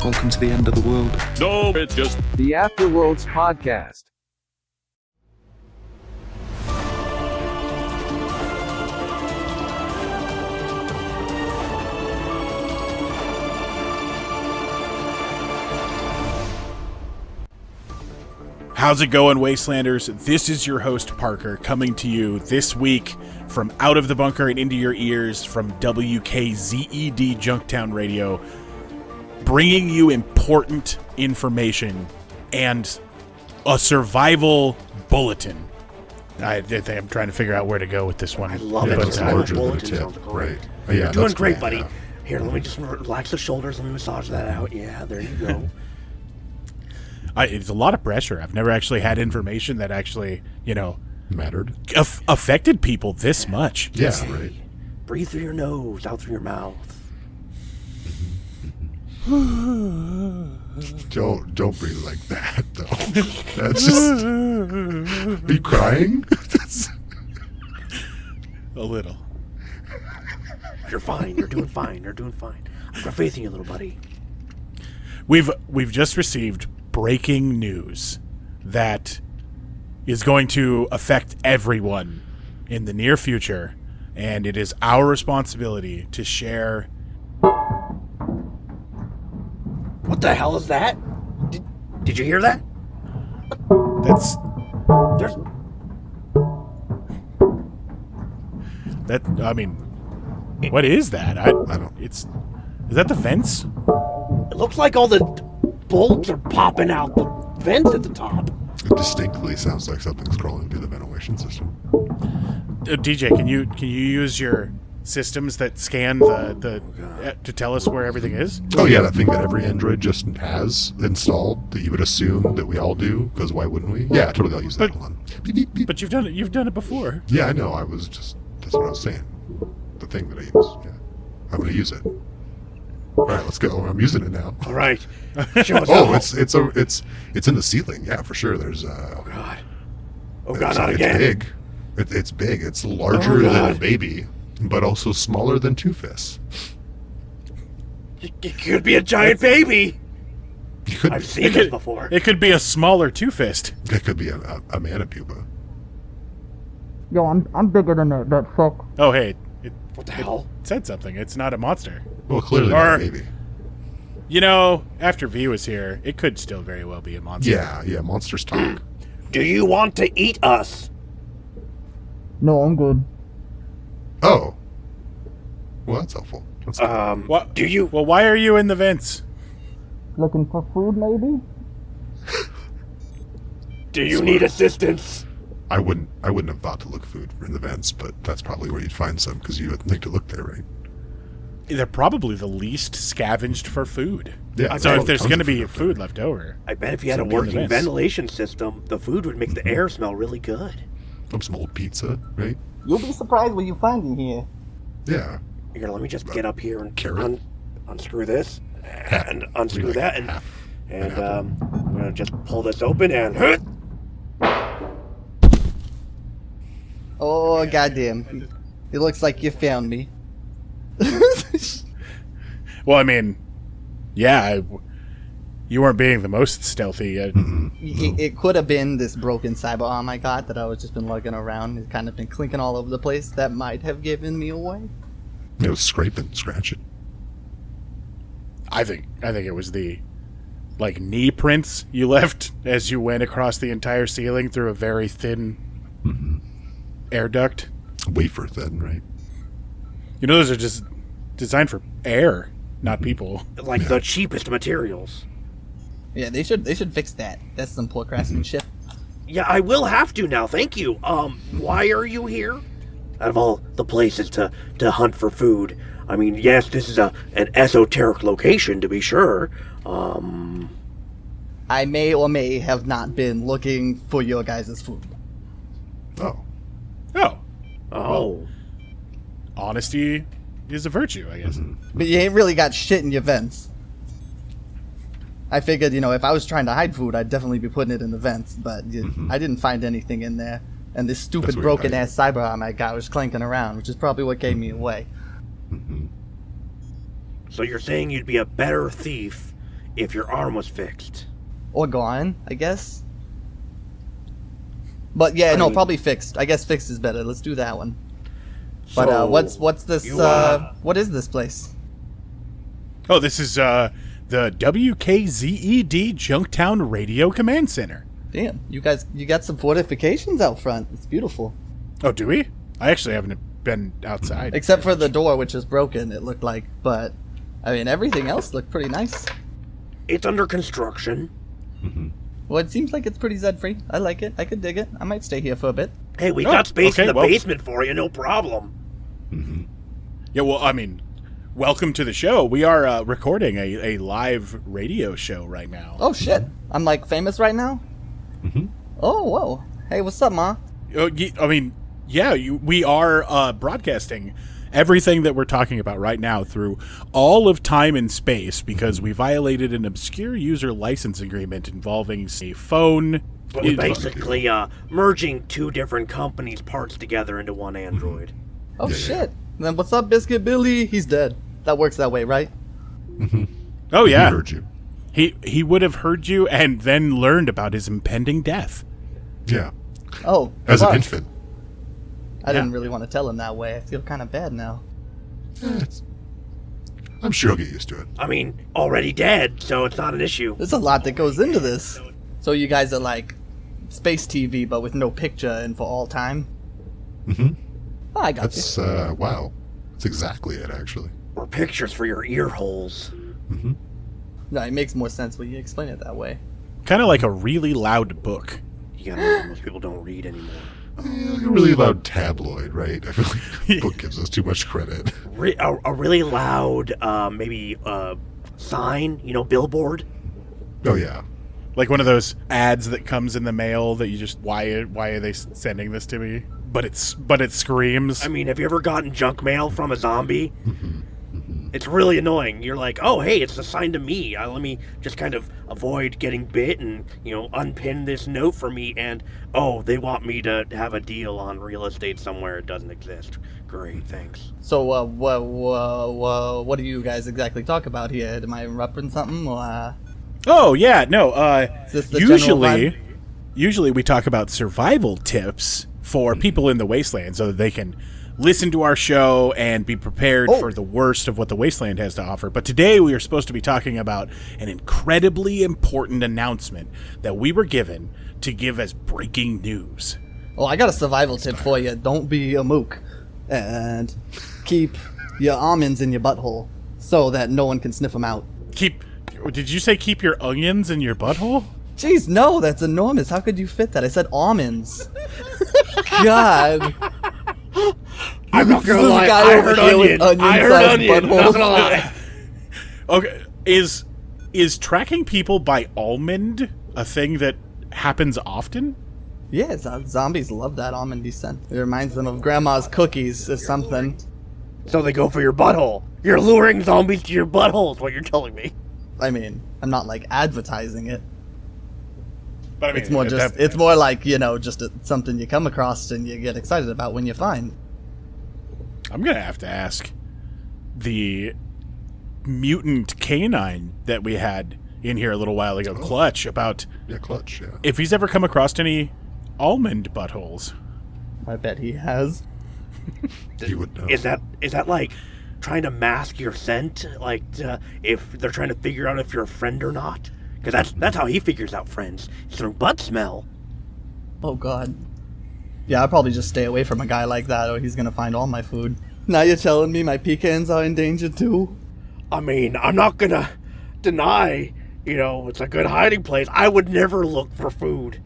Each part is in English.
Welcome to the end of the world. No, it's just The Afterworlds Podcast. How's it going, Wastelanders? This is your host, Parker, coming to you this week from out of the bunker and into your ears from WKZED Junktown Radio, bringing you important information and a survival bulletin. I think I'm trying to figure out where to go with this one. I love it. It's larger than a Bulletin tip. sounds great. Right. You're Yeah, doing that's great, cool, buddy. yeah. Here, let me just relax the shoulders. Let me massage that out. Yeah, there you go. It's a lot of pressure. I've never actually had information that actually, Mattered. affected people this much. Yeah, right. Breathe through your nose, out through your mouth. Don't breathe like that, though. That's just. Are you crying? A little. You're fine. You're doing fine. You're doing fine. I've got faith in you, little buddy. We've just received breaking news that is going to affect everyone in the near future, and it is our responsibility to share. What the hell is that? Did you hear that? There's what is that? I don't. Is that the fence? It looks like all the bolts are popping out the vents at the top. It distinctly sounds like something's crawling through the ventilation system. DJ, can you use your systems that scan to tell us where everything is? Oh yeah, that thing that every Android just has installed that you would assume that we all do, because why wouldn't we? Yeah, totally. I'll use that one. Beep, beep, beep. But you've done it before. Yeah, I know. That's what I was saying. The thing that I use. Yeah, I'm gonna use it. All right, let's go. I'm using it now. All right. Show us Oh, how. it's in the ceiling. Yeah, for sure. There's Oh God. Oh God, not it's again. big. It's big. It's larger than a baby, but also smaller than two fists. It could be a giant baby. You could. I've seen this before. It could be a smaller two-fist. It could be a manipupa. Yo, I'm bigger than that fuck. Oh, hey. What the hell? It said something. It's not a monster. Well, clearly not a baby. After V was here, it could still very well be a monster. Yeah. Monsters talk. Do you want to eat us? No, I'm good. Oh. Well, that's helpful. What? Do you? Well, why are you in the vents? Looking for food, maybe? Do you need assistance? I wouldn't have thought to look food in the vents, but that's probably where you'd find some, because you would think to look there, right? They're probably the least scavenged for food. Yeah. So if there's tons going to of be up food there. left over, I bet if you had a Something in the working vents. ventilation system, the food would make the air smell really good. Some old pizza, right? You'll be surprised what you find in here. Yeah. Here, let me just get up here and Carrot? unscrew this and unscrew Like that, and apple. I'm gonna just pull this open and. Oh, goddamn. It looks like you found me. well, I mean, yeah, you weren't being the most stealthy. It could have been this broken cyber arm I got that I was just been lugging around. It's kind of been clinking all over the place. That might have given me away. It was scraping, scratching. I think it was the knee prints you left as you went across the entire ceiling through a very thin air duct. Wafer thin, right? Those are just designed for air, not people. Like the cheapest materials. Yeah, they should fix that. That's some poor craftsmanship. Yeah, I will have to now. Thank you. Why are you here? Out of all the places to hunt for food, I mean, yes, this is an esoteric location to be sure. I may or may have not been looking for your guys' food. Oh. Oh. Honesty is a virtue, I guess. But you ain't really got shit in your vents. I figured, if I was trying to hide food, I'd definitely be putting it in the vents, but I didn't find anything in there. And this stupid That's what broken you're ass cyber arm I got was clanking around, which is probably what gave me away. So you're saying you'd be a better thief if your arm was fixed? Or gone, I guess. But yeah, no, probably fixed. I guess fixed is better. Let's do that one. But So what's this? you, What is this place? Oh, this is the WKZED Junktown Radio Command Center. Damn, you got some fortifications out front. It's beautiful. Oh, do we? I actually haven't been outside. Except for the door, which is broken, it looked like. But, I mean, everything else looked pretty nice. It's under construction. Well, it seems like it's pretty Zed-free. I like it. I could dig it. I might stay here for a bit. Hey, we got space in the well- basement for you, no problem. Yeah, well, I mean, welcome to the show. We are recording a live radio show right now. Oh, shit. I'm, like, famous right now? Oh, whoa. Hey, what's up, Ma? I mean, yeah, we are broadcasting everything that we're talking about right now through all of time and space because we violated an obscure user license agreement involving a phone. We're basically merging two different companies' parts together into one android. Oh, shit. Then what's up, Biscuit Billy? He's dead. That works that way, right? Oh, yeah. He heard you. He would have heard you and then learned about his impending death. Yeah. Oh, As an fuck. infant. I didn't really want to tell him that way. I feel kind of bad now. I'm sure he'll get used to it. I mean, already dead, so it's not an issue. There's a lot that goes into this. So you guys are like space TV, but with no picture and for all time? Oh, I got That's, wow. That's exactly it, actually. Or pictures for your ear holes. you. No, it makes more sense when you explain it that way. Kind of like a really loud book. You gotta know, most people don't read anymore. A really loud tabloid, right? I feel like the book gives us too much credit. A really loud, maybe, sign, billboard. Oh, yeah. Like one of those ads that comes in the mail that you just, why are they sending this to me? But it screams. I mean, have you ever gotten junk mail from a zombie? It's really annoying. You're like, oh, hey, it's a sign to me. Let me just kind of avoid getting bit and, unpin this note for me. And, oh, they want me to have a deal on real estate somewhere it doesn't exist. Great, thanks. So, what do you guys exactly talk about here? Am I interrupting something? Or, Oh, yeah, no. is this the general vibe? Usually we talk about survival tips for people in the wasteland so that they can listen to our show and be prepared for the worst of what the wasteland has to offer. But today we are supposed to be talking about an incredibly important announcement that we were given to give as breaking news. Oh, I got a survival tip for you. Don't be a mook. And keep your almonds in your butthole so that no one can sniff them out. Did you say keep your onions in your butthole? Jeez, no, that's enormous. How could you fit that? I said almonds. God. I'm not gonna This lie, guy I over heard here with onion. I heard onion-sized onion, not buttholes. gonna lie. Okay, is tracking people by almond a thing that happens often? Yeah, zombies love that almondy scent. It reminds them of grandma's cookies or something. So they go for your butthole. You're luring zombies to your butthole is what you're telling me. I mean, I'm not like advertising it. But I mean, It's more it's more like, just something you come across and you get excited about when you find. I'm gonna have to ask the mutant canine that we had in here a little while ago, Clutch, about Yeah, Clutch, yeah. if he's ever come across any almond buttholes. I bet he has. You would know. Is that like trying to mask your scent? Like if they're trying to figure out if you're a friend or not? Because that's how he figures out friends. It's through butt smell. Oh, God. Yeah, I'll probably just stay away from a guy like that or he's gonna find all my food. Now you're telling me my pecans are in danger too? I mean, I'm not gonna deny, it's a good hiding place. I would never look for food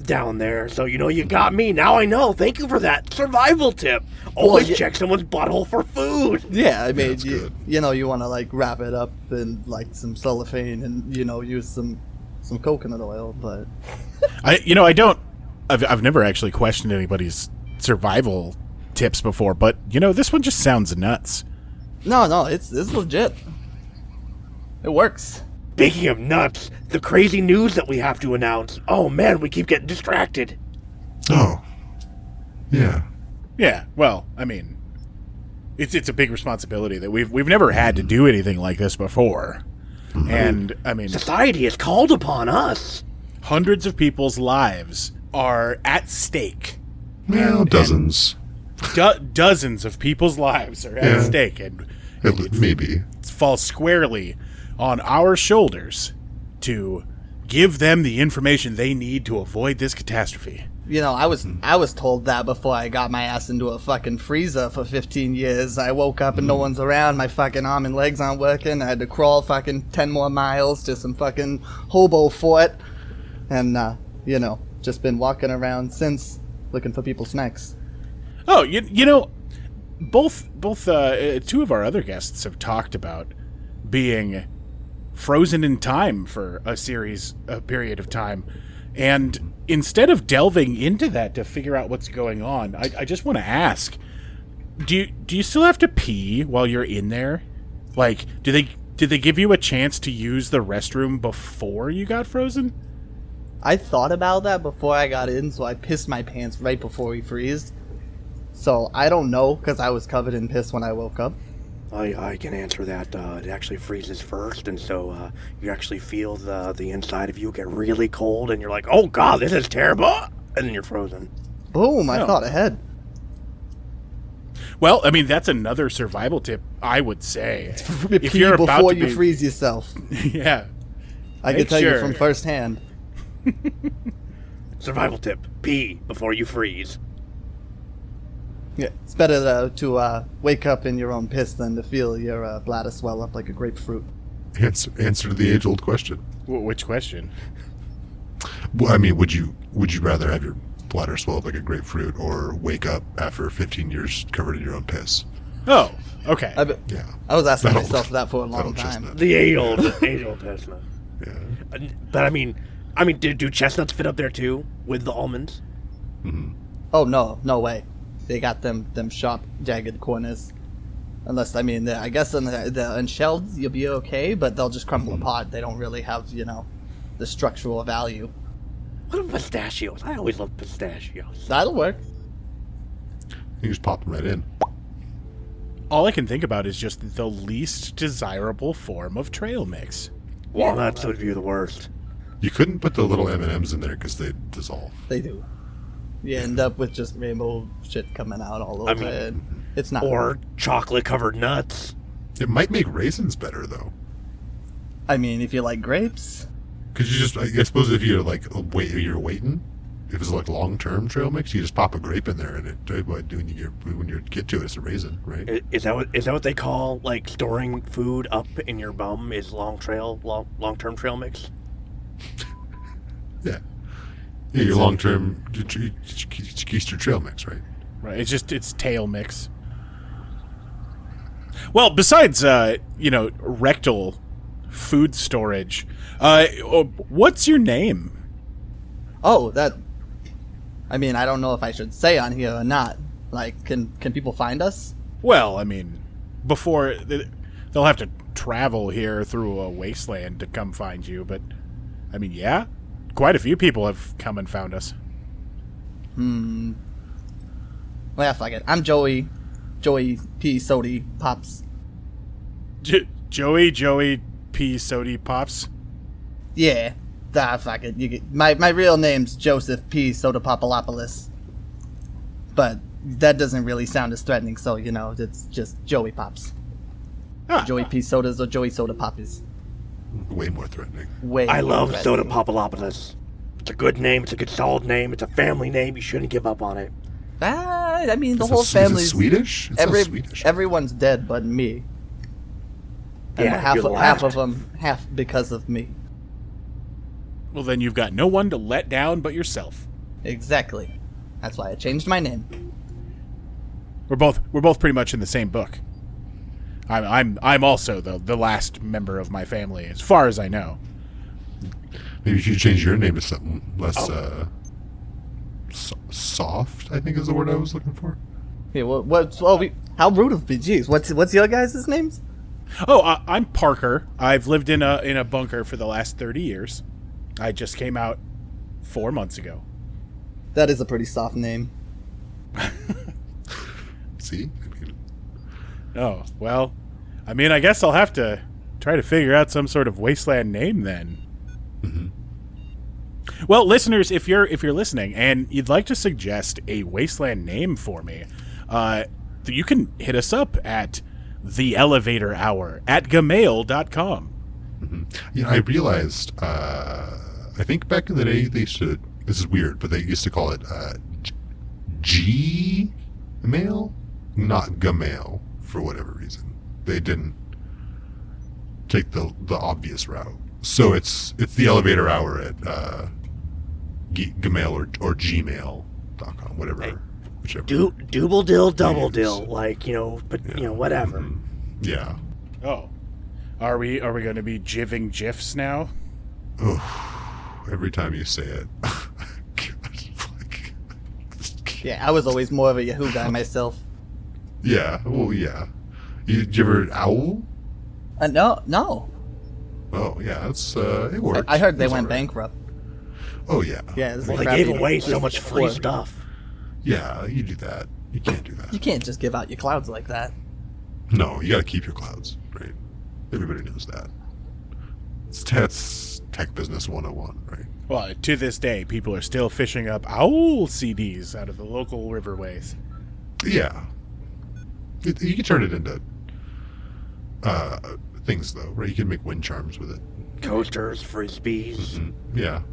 down there. So, you got me. Now I know. Thank you for that survival tip. Always check someone's butthole for food. Yeah, I mean, that's good. you want to like wrap it up in like some cellophane and use some coconut oil, but I've never actually questioned anybody's survival tips before, but this one just sounds nuts. no, it's legit. It works. Speaking of nuts, the crazy news that we have to announce. Oh man, we keep getting distracted. Oh, Yeah. Yeah, well, I mean, it's a big responsibility that we've never had to do anything like this before. And, I mean... Society has called upon us. Hundreds of people's lives are at stake. Well, dozens. Dozens of people's lives are at stake. And Maybe. It falls squarely on our shoulders to give them the information they need to avoid this catastrophe. You know, I was told that before I got my ass into a fucking freezer for 15 years. I woke up and no one's around. My fucking arm and legs aren't working. I had to crawl fucking 10 more miles to some fucking hobo fort. And, you know, just been walking around since looking for people's snacks. Oh, you know, both two of our other guests have talked about being frozen in time for a period of time. And instead of delving into that to figure out what's going on, I just want to ask, do you still have to pee while you're in there? Like, did they give you a chance to use the restroom before you got frozen? I thought about that before I got in, so I pissed my pants right before we freezed. So I don't know, because I was covered in piss when I woke up. I can answer that. It actually freezes first, and so you actually feel the inside of you get really cold, and you're like, oh god, this is terrible! And then you're frozen. Boom, I thought ahead. Well, I mean, that's another survival tip, I would say. If you're before you freeze yourself. Yeah. I can tell you from firsthand. Survival tip, pee before you freeze. Yeah, it's better to wake up in your own piss than to feel your bladder swell up like a grapefruit. Answer to the age-old question. Which question? Well, I mean, would you rather have your bladder swell up like a grapefruit or wake up after 15 years covered in your own piss? Oh, okay. I was asking myself that for a long time. Chestnut. The age-old chestnut. Yeah. But I mean, do chestnuts fit up there too with the almonds? Mm-hmm. Oh no way. They got them sharp, jagged corners. Unless, I mean, I guess in the unshelled, you'll be okay, but they'll just crumble apart. They don't really have, you know, the structural value. What about pistachios? I always love pistachios. That'll work. You just pop them right in. All I can think about is just the least desirable form of trail mix. Walnuts would be the worst. You couldn't put the little M&Ms in there because they dissolve. They do. You end up with just rainbow shit coming out all over it. It's not. Or chocolate-covered nuts. It might make raisins better, though. I mean, if you like grapes. Because you just, I suppose if you're like, you're waiting, if it's like long-term trail mix, you just pop a grape in there and when you get to it, it's a raisin, right? Is that what they call, like, storing food up in your bum is long-term trail mix? Yeah. Yeah, your long-term Keister trail mix, right? Right. It's tail mix. Well, besides, rectal food storage, what's your name? Oh, I mean, I don't know if I should say on here or not. Like, can people find us? Well, I mean, before they'll have to travel here through a wasteland to come find you, but I mean, yeah. Quite a few people have come and found us. Well, yeah, fuck it. I'm Joey P. Sody Pops. Joey P. Sody Pops? Yeah. Fuck it. My real name's Joseph P. Sodapopolopoulos. But that doesn't really sound as threatening, so, you know, it's just Joey Pops. Joey P. Sodas or Joey Soda Poppies. Way more threatening. I love Soda Popolopoulos. It's a good name. It's a good solid name. It's a family name. You shouldn't give up on it. I mean, the whole family's Swedish. It's not Swedish. Everyone's dead but me. And Yeah, half of them, half because of me. Well, then you've got no one to let down but yourself. Exactly. That's why I changed my name. We're both pretty much in the same book. I'm also the last member of my family, as far as I know. Maybe you should change your name to something less soft, I think is the word I was looking for. Yeah, how rude of me. Jeez, what's your guys' names? Oh, I'm Parker. I've lived in a bunker for the last 30 years. I just came out 4 months ago. That is a pretty soft name. See? Oh, well, I mean, I guess I'll have to try to figure out some sort of wasteland name then. Mm-hmm. Well, listeners, if you're listening and you'd like to suggest a wasteland name for me, you can hit us up at the Elevator Hour at gmail.com. Mm-hmm. You know, I realized, I think back in the day they used to, this is weird, but they used to call it Gmail, not Gmail, for whatever reason. They didn't take the obvious route. So it's the Elevator Hour at Gmail or gmail.com, whatever. Hey, whichever. Double dill, double dill, like, but whatever. Mm-hmm. Yeah. Oh, are we going to be jiving GIFs now? Oh, every time you say it. Yeah, I was always more of a Yahoo guy myself. Yeah, well, yeah. Did you ever owl? No. Oh, yeah, it's it works. I heard they It's went all right. bankrupt. Oh, yeah. Yeah, it's Well, like they gave crappy. away so much free stuff. Yeah, you do that. You can't do that. You can't just give out your clouds like that. No, you got to keep your clouds, right? Everybody knows that. That's tech business 101, right? Well, to this day, people are still fishing up owl CDs out of the local riverways. Yeah. You can turn it into things, though, right? You can make wind charms with it. Coasters, frisbees. Mm-hmm. Yeah.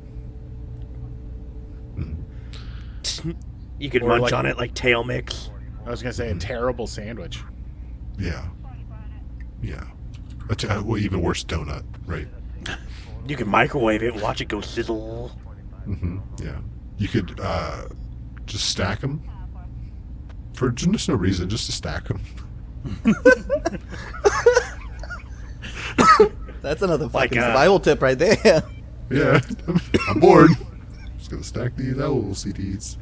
You could Or munch like- on it like tail mix. I was going to say a terrible sandwich. Yeah. Yeah. Well, even worse, donut, right? You could microwave it and watch it go sizzle. Mm-hmm. Yeah. You could just stack them for just no reason, just to stack them. That's another Like, fucking survival tip right there. Yeah. I'm bored. Just gonna stack these owl CDs.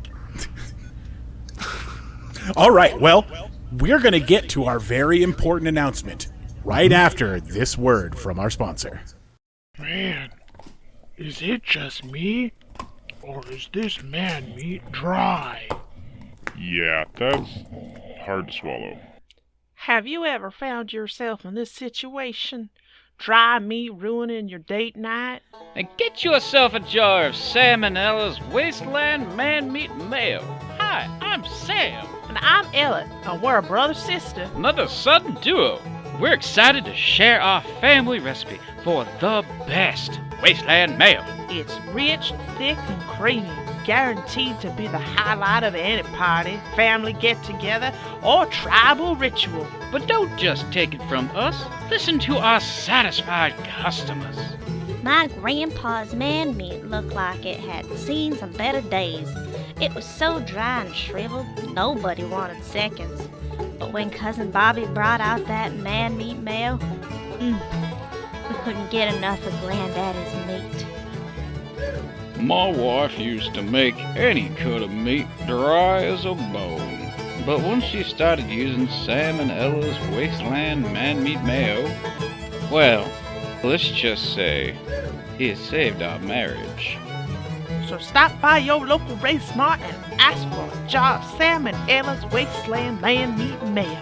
All right, well, we're going to get to our very important announcement right after this word from our sponsor. Man, is it just me? Or is this man meat dry? Yeah, that's hard to swallow. Have you ever found yourself in this situation? Dry meat ruining your date night? And get yourself a jar of Salmonella's Wasteland Man Meat Mayo. Hi, I'm Sam. And I'm Ella, and we're a brother-sister. Another sudden duo. We're excited to share our family recipe for the best Wasteland Mayo. It's rich, thick, and creamy, guaranteed to be the highlight of any party, family get-together, or tribal ritual. But don't just take it from us. Listen to our satisfied customers. My grandpa's man meat looked like it had seen some better days. It was so dry and shriveled, nobody wanted seconds. But when Cousin Bobby brought out that man meat mayo, we couldn't get enough of Granddaddy's meat. My wife used to make any cut of meat dry as a bone. But once she started using Sam and Ella's Wasteland Man Meat Mayo, well, let's just say, it saved our marriage. So stop by your local Race Mart and ask for a jar of Sam and Ella's Wasteland Man Meat Mayo.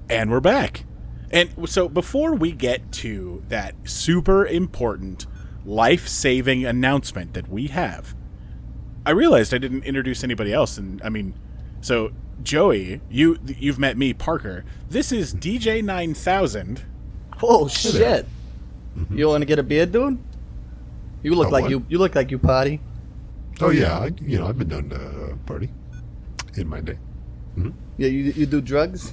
And we're back. And so before we get to that super important, life-saving announcement that we have, I realized I didn't introduce anybody else. And I mean, so Joey, you've met me, Parker. This is DJ 9000. Oh shit! You want to get a beard, dude? You look like what? you look like you party. Oh yeah, I've been known to party in my day. Mm-hmm. Yeah, you do drugs.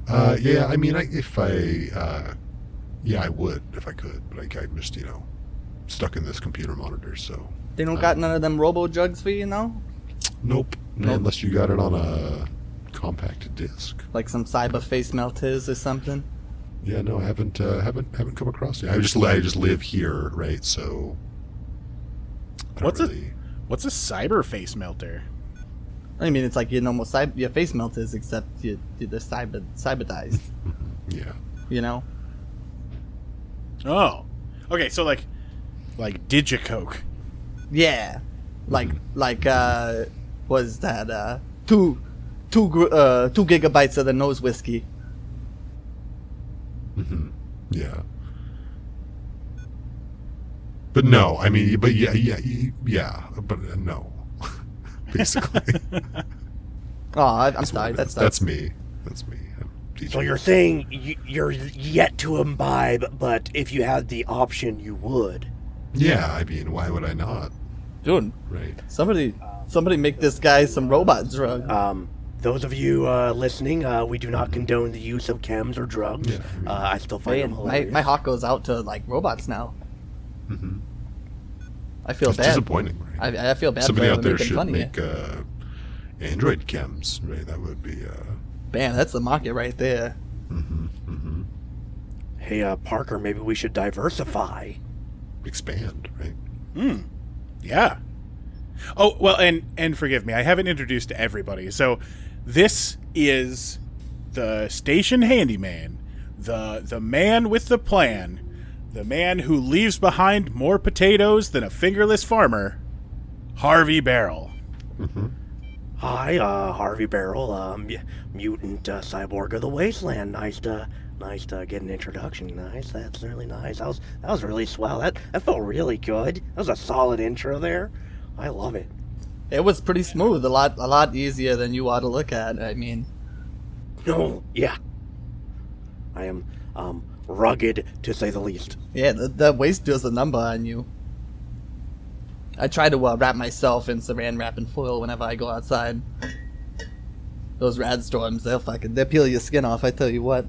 Yeah, I mean, I would if I could, but I'm just stuck in this computer monitor, so. They don't got none of them robo drugs for you, no? Nope. No, unless you got it on a compact disc. Like some cyber face melters or something. Yeah, no, I haven't come across it. I just live here, right? So. What's a cyber face melter? I mean, it's like your normal your face melters, except you're cyberized. Yeah. You know. Oh, okay. So like Digicoke. Yeah. was that 2 gigabytes of the nose whiskey. Yeah. But no, I mean, but yeah, but no. Basically. Oh, I'm sorry. That's me. So you're saying you're yet to imbibe, but if you had the option, you would. Yeah, I mean, why would I not? Dude, right? Somebody make this guy some robot drug. Those of you listening, we do not condone the use of chems or drugs. Yeah, I still find them hilarious. My heart goes out to like robots now. I feel it's bad. disappointing, right? I feel bad. Somebody for out there making should fun make of you. Android chems, right? That would be. Bam, that's the market right there. Hey, Parker, maybe we should diversify. Expand, right? Yeah. Oh, well, and forgive me, I haven't introduced everybody. So this is the station handyman, the man with the plan, the man who leaves behind more potatoes than a fingerless farmer, Harvey Barrel. Hi, Harvey Barrel, mutant cyborg of the wasteland. Nice to get an introduction. Nice, that's really nice. That was really swell. That felt really good. That was a solid intro there. I love it. It was pretty smooth, a lot easier than you ought to look at. I mean, no, yeah, I am rugged to say the least. Yeah, the waist does a number on you. I try to wrap myself in saran wrap and foil whenever I go outside. Those rad storms, they'll peel your skin off. I tell you what.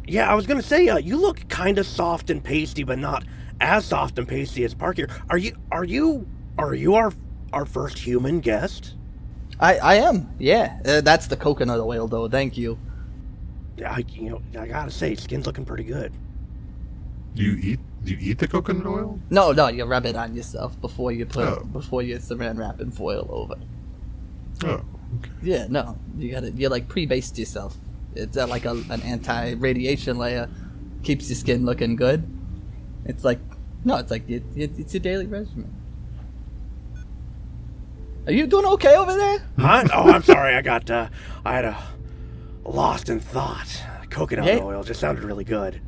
Yeah, I was gonna say, you look kind of soft and pasty, but not as soft and pasty as Parker. Are you our first human guest? I am. Yeah, that's the coconut oil, though. Thank you. I gotta say, skin's looking pretty good. Do you eat the coconut oil? No, you rub it on yourself before you before you saran wrap and foil over. Oh, okay. Yeah, no, you like pre-baste yourself. It's like an anti-radiation layer, keeps your skin looking good. It's like it's your daily regimen. Are you doing okay over there? Huh? Oh, I'm sorry. I had a lost in thought. Coconut oil just sounded really good.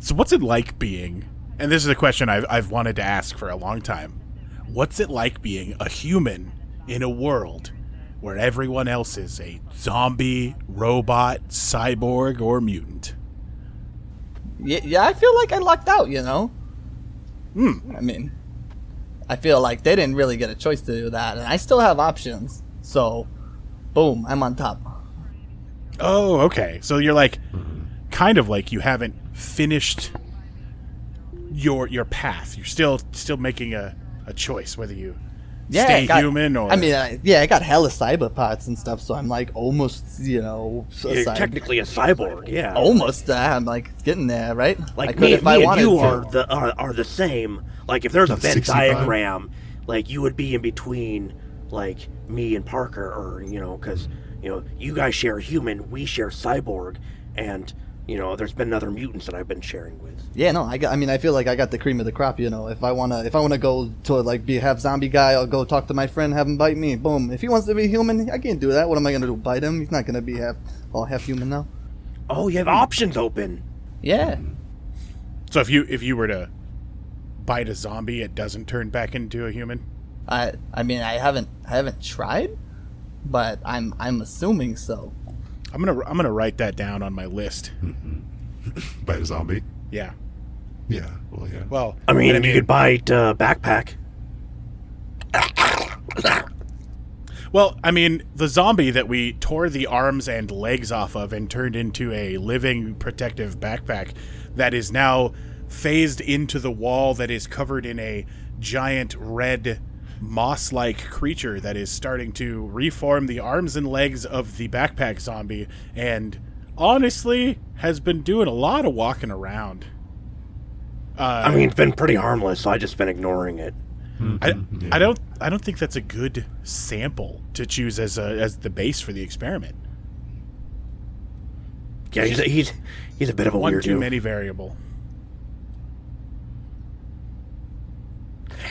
So what's it like being, and this is a question I've wanted to ask for a long time, what's it like being a human in a world where everyone else is a zombie, robot, cyborg, or mutant? Yeah, I feel like I lucked out, you know? I mean, I feel like they didn't really get a choice to do that, and I still have options. So, boom, I'm on top. Oh, okay. So you're like, kind of like you haven't finished your path. You're still making a choice whether you stay human or... I mean, I got hella cyber parts and stuff, so I'm like almost, technically a cyborg, yeah. Almost, I'm like getting there, right? Like me and you are the same. Like if there's a Venn diagram, like you would be in between, like me and Parker, or because you guys share human, we share cyborg, and there's been other mutants that I've been sharing with. Yeah, no, I feel like I got the cream of the crop. If I wanna go to like be half zombie guy, I'll go talk to my friend, have him bite me. Boom. If he wants to be human, I can't do that. What am I gonna do? Bite him? He's not gonna be half human now. Oh, you have options open. Yeah. So if you were to bite a zombie, it doesn't turn back into a human? I mean, I haven't tried, but I'm assuming so. I'm gonna write that down on my list. Bite a zombie? Yeah. Yeah. Well, yeah. Well, I mean, you could bite backpack. Well, I mean, the zombie that we tore the arms and legs off of and turned into a living protective backpack that is now phased into the wall that is covered in a giant red moss-like creature that is starting to reform the arms and legs of the backpack zombie, and honestly has been doing a lot of walking around. I mean, it's been pretty harmless, so I just been ignoring it. I don't think that's a good sample to choose as the base for the experiment. Yeah, he's a bit of a one weirdo. too many variable.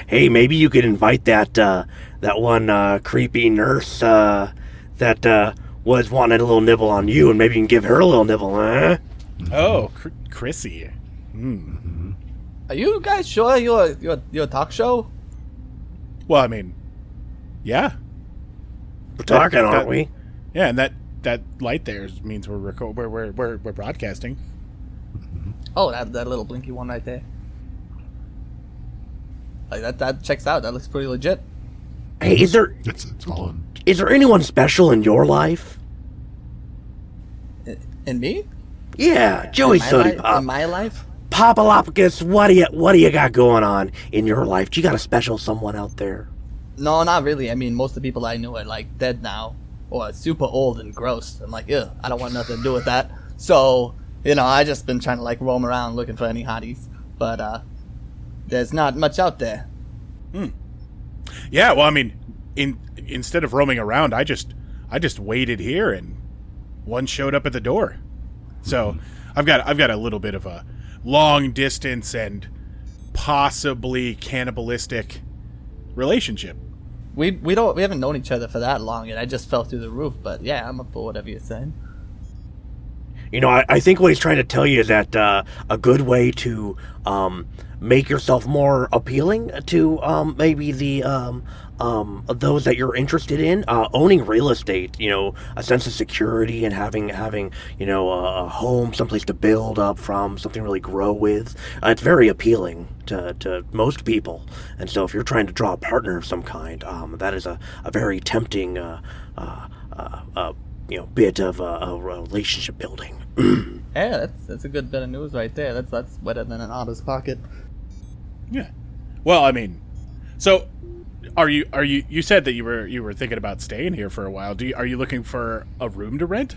Hey, maybe you could invite that one creepy nurse that was wanting a little nibble on you, and maybe you can give her a little nibble, huh? Oh, Chrissy. Are you guys sure you're a talk show? Well, I mean, yeah. We're talking, aren't we? Yeah, and that light there means we're broadcasting. Oh, that little blinky one right there. Like that checks out. That looks pretty legit. Hey, is there anyone special in your life? In me? Yeah, Joey Sody Pop. In my life? Popalopicus, what do you got going on in your life? Do you got a special someone out there? No, not really. I mean, most of the people I knew are like dead now, or super old and gross. I'm like, ew, I don't want nothing to do with that. So, I just been trying to like roam around looking for any hotties, but there's not much out there. Yeah, well, I mean, instead of roaming around, I just waited here, and one showed up at the door. So I've got a little bit of a long distance and possibly cannibalistic relationship. We haven't known each other for that long, and I just fell through the roof. But yeah, I'm up for whatever you're saying. I think what he's trying to tell you is that a good way to make yourself more appealing to maybe the those that you're interested in, owning real estate, a sense of security and having a home, someplace to build up from, something to really grow with. It's very appealing to most people. And so if you're trying to draw a partner of some kind, that is a very tempting bit of a relationship building. Yeah, that's a good bit of news right there. That's better than an otters pocket. Yeah. Well, I mean, so are you said that you were thinking about staying here for a while. Are you looking for a room to rent?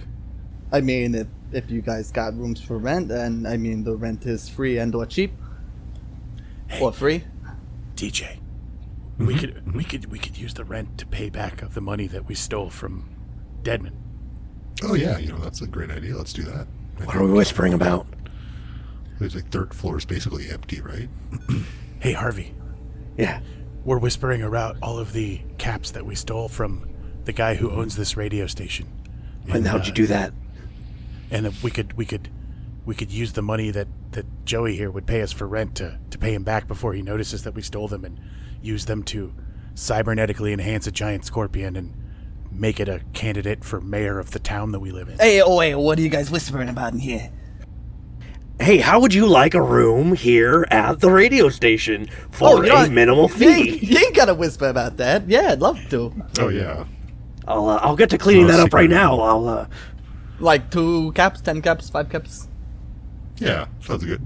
I mean, if you guys got rooms for rent, then I mean the rent is free and or cheap. Or free. DJ. We could use the rent to pay back the money that we stole from Deadman. Oh yeah, that's a great idea. Let's do that. What are we whispering about? There's like third floor is basically empty, right? Hey, Harvey. Yeah. We're whispering about all of the caps that we stole from the guy who owns this radio station. And how'd you do that? And we could use the money that Joey here would pay us for rent to pay him back before he notices that we stole them, and use them to cybernetically enhance a giant scorpion and make it a candidate for mayor of the town that we live in. Hey, what are you guys whispering about in here? Hey, how would you like a room here at the radio station for a minimal fee? You ain't gotta whisper about that. Yeah, I'd love to. Oh yeah. I'll get to cleaning that up right now. I'll like 2 caps, 10 caps, 5 caps. Yeah, sounds good.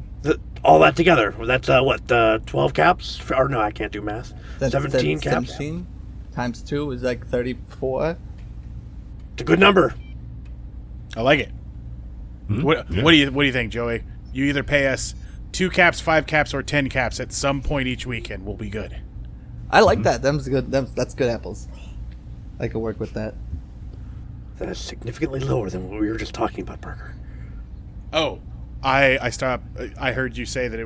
All that together. That's 12 caps? Or no, I can't do math. That's 17 caps. 17 times 2 is like 34. It's a good number. I like it. What do you think, Joey? You either pay us 2 caps, 5 caps, or 10 caps at some point each weekend. We'll be good. I like that. That's good. That's good apples. I could work with that. That is significantly lower than what we were just talking about, Parker. Oh, I stopped. I heard you say that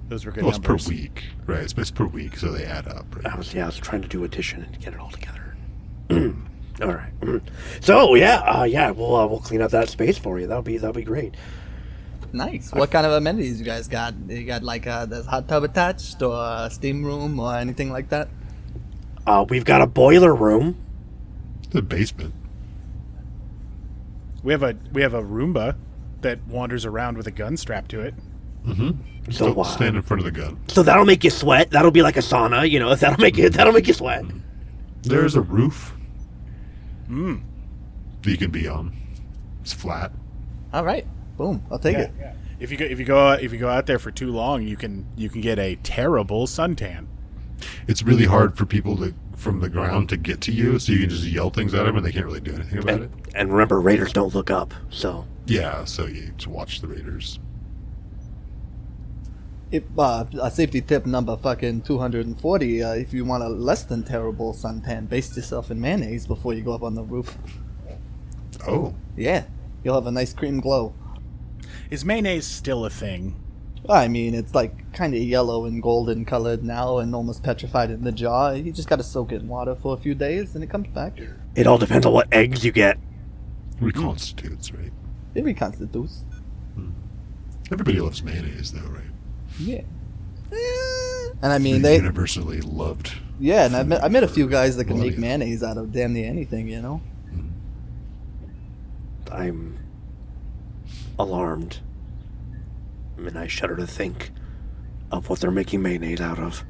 those were good numbers. It's per week, right? It's per week, so they add up. Right? I was trying to do addition and get it all together. All right. So we'll clean up that space for you. That'll be great. Nice. What kind of amenities you guys got? You got like there's hot tub attached, or a steam room, or anything like that? We've got a boiler room. The basement. We have a Roomba that wanders around with a gun strapped to it. Mm-hmm. So stand in front of the gun. So that'll make you sweat. That'll be like a sauna. That'll make you sweat. There's a roof. That you can be on. It's flat. All right. Boom. I'll take it. Yeah. If you go out there for too long, you can get a terrible suntan. It's really hard for people from the ground to get to you, so you can just yell things at them and they can't really do anything about it. And remember, raiders don't look up, so... Yeah, so you just watch the raiders. If a safety tip number fucking 240, if you want a less than terrible suntan, baste yourself in mayonnaise before you go up on the roof. Oh. Yeah, you'll have a nice cream glow. Is mayonnaise still a thing? I mean, it's like kind of yellow and golden colored now and almost petrified in the jaw. You just gotta soak it in water for a few days and it comes back. It all depends on what eggs you get. Reconstitutes, right? It reconstitutes. Everybody loves mayonnaise, though, right? Yeah. And I mean, They're they universally loved. Yeah, and I met a few guys that can make mayonnaise out of damn near anything, you know? I'm alarmed. And I shudder to think of what they're making mayonnaise out of.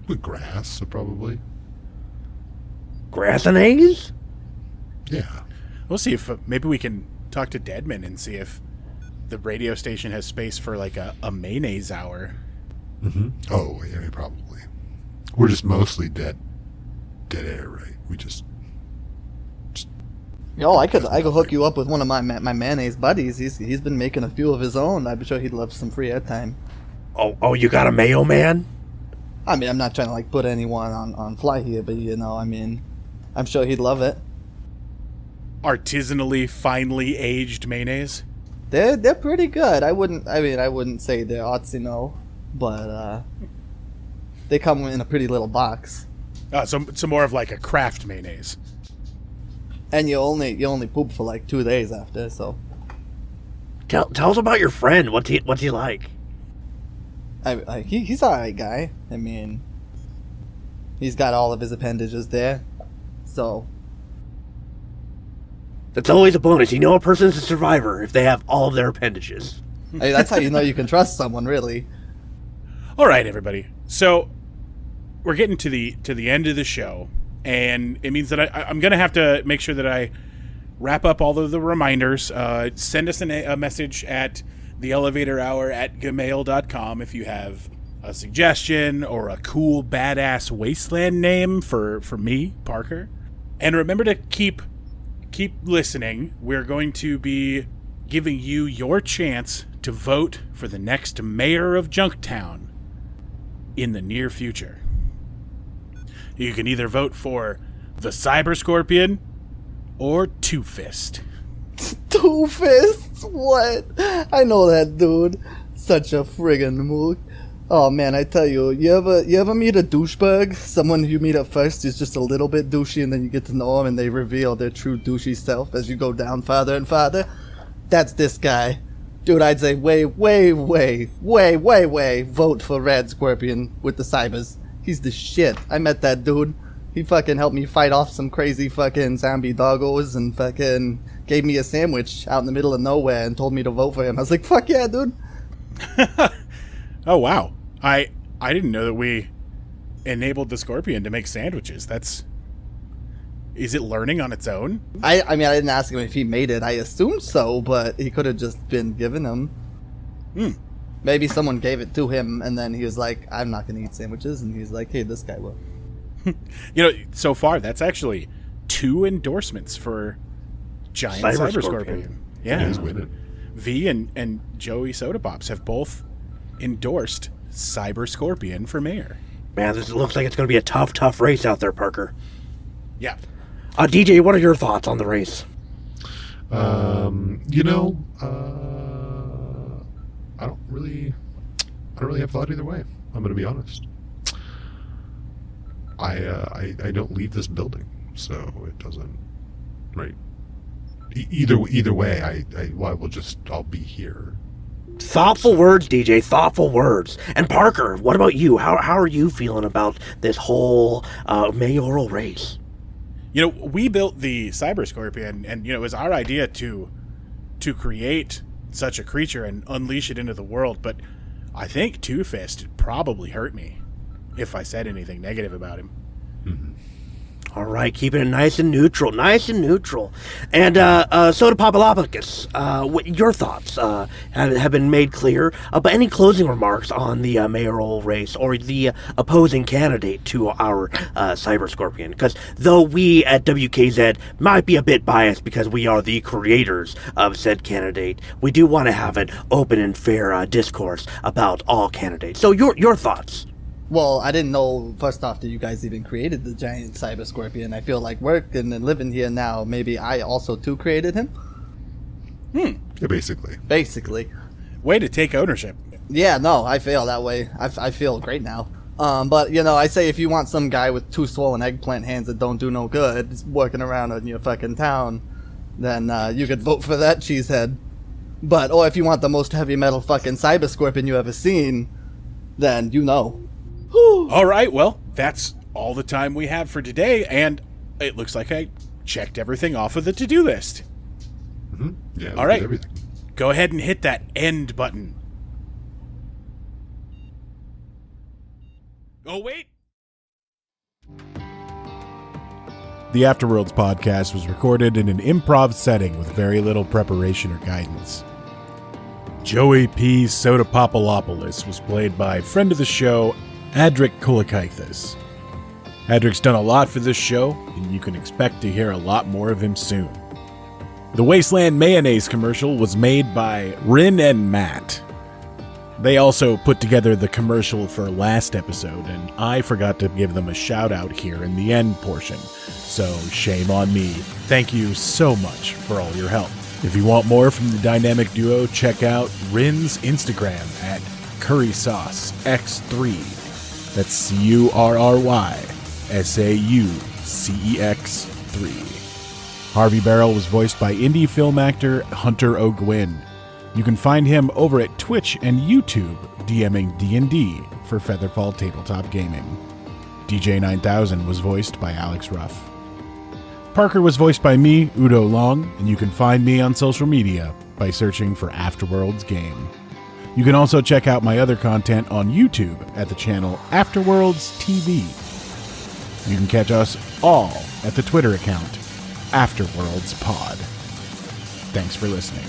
With grass, probably. Grass and eggs? Yeah. We'll see if maybe we can talk to Deadman and see if the radio station has space for like a mayonnaise hour. Mm-hmm. Oh, yeah, probably. We're just mostly dead air, right? We just Yo, I could hook you up with one of my mayonnaise buddies. He's been making a few of his own. I'm sure he'd love some free airtime. Oh, you got a mayo man? I mean, I'm not trying to like put anyone on fly here, but you know, I mean, I'm sure he'd love it. Artisanally, finely aged mayonnaise. They're pretty good. I wouldn't say they're artsy, no, but they come in a pretty little box. So more of like a craft mayonnaise. And you only poop for like 2 days after, so. Tell us about your friend. What's he like? He's alright guy. I mean, he's got all of his appendages there, so. That's always a bonus. You know a person's a survivor if they have all of their appendages. Hey, that's how you know you can trust someone, really. All right, everybody. So we're getting to the end of the show, and it means that I'm going to have to make sure that I wrap up all of the reminders. Send us a message at theelevatorhour@gmail.com if you have a suggestion or a cool, badass wasteland name for me, Parker. And remember to keep listening. We're going to be giving you your chance to vote for the next mayor of Junktown in the near future. You can either vote for the Cyber Scorpion or Two Fist. Two Fists? What? I know that dude. Such a friggin' mook. Oh man, I tell you, you ever meet a douchebag? Someone you meet at first is just a little bit douchey, and then you get to know them, and they reveal their true douchey self as you go down farther and farther. That's this guy. Dude, I'd say way, vote for Red Scorpion with the Cybers. He's the shit. I met that dude. He fucking helped me fight off some crazy fucking zombie doggos and fucking gave me a sandwich out in the middle of nowhere and told me to vote for him. I was like, fuck yeah, dude. Oh, wow. I didn't know that we enabled the Scorpion to make sandwiches. Is it learning on its own? I mean, I didn't ask him if he made it. I assumed so, but he could have just been given them. Maybe someone gave it to him, and then he was like, I'm not going to eat sandwiches. And he was like, hey, this guy will. So far, that's actually 2 endorsements for Giant Cyber Scorpion. Yeah. He's winning. V and Joey Soda Pops have both endorsed Cyber Scorpion for mayor. Man, this looks like it's going to be a tough race out there, Parker. Yeah. DJ, what are your thoughts on the race? I don't really have thought either way. I'm going to be honest. I don't leave this building, so it doesn't. Right. Either way, I'll be here. Thoughtful words, DJ. Thoughtful words. And Parker, what about you? How are you feeling about this whole mayoral race? We built the Cyber Scorpion, and it was our idea to create such a creature and unleash it into the world. But I think Two Fist probably hurt me if I said anything negative about him. Mm-hmm. All right, keeping it nice and neutral. And Soda Popolopicus, your thoughts have been made clear. But any closing remarks on the mayoral race or the opposing candidate to our Cyber Scorpion? Because though we at WKZ might be a bit biased because we are the creators of said candidate, we do want to have an open and fair discourse about all candidates. So your thoughts? Well, I didn't know, first off, that you guys even created the giant Cyber Scorpion. I feel like working and living here now, maybe I also, too, created him? Yeah, basically. Basically. Way to take ownership. Yeah, no, I feel that way. I feel great now. But, you know, I say if you want some guy with 2 swollen eggplant hands that don't do no good, just working around in your fucking town, then you could vote for that cheesehead. But, or if you want the most heavy metal fucking cyber scorpion you ever seen, then you know. All right, well, that's all the time we have for today, and it looks like I checked everything off of the to-do list. Mm-hmm. Yeah. All right, everything. Go ahead and hit that end button. Oh, wait. The Afterworlds podcast was recorded in an improv setting with very little preparation or guidance. Joey P. Sotapopolopoulos was played by friend of the show, Adric Kulakaithis. Adric's done a lot for this show, and you can expect to hear a lot more of him soon. The Wasteland Mayonnaise commercial was made by Rin and Matt. They also put together the commercial for last episode, and I forgot to give them a shout out here in the end portion, so shame on me. Thank you so much for all your help. If you want more from the dynamic duo, check out Rin's Instagram at currysaucex3. That's CurrySauceX3. Harvey Barrel was voiced by indie film actor Hunter O'Gwyn. You can find him over at Twitch and YouTube, DMing D&D for Featherfall Tabletop Gaming. DJ 9000 was voiced by Alex Ruff. Parker was voiced by me, Udo Long, and you can find me on social media by searching for Afterworlds Game. You can also check out my other content on YouTube at the channel Afterworlds TV. You can catch us all at the Twitter account, Afterworlds Pod. Thanks for listening.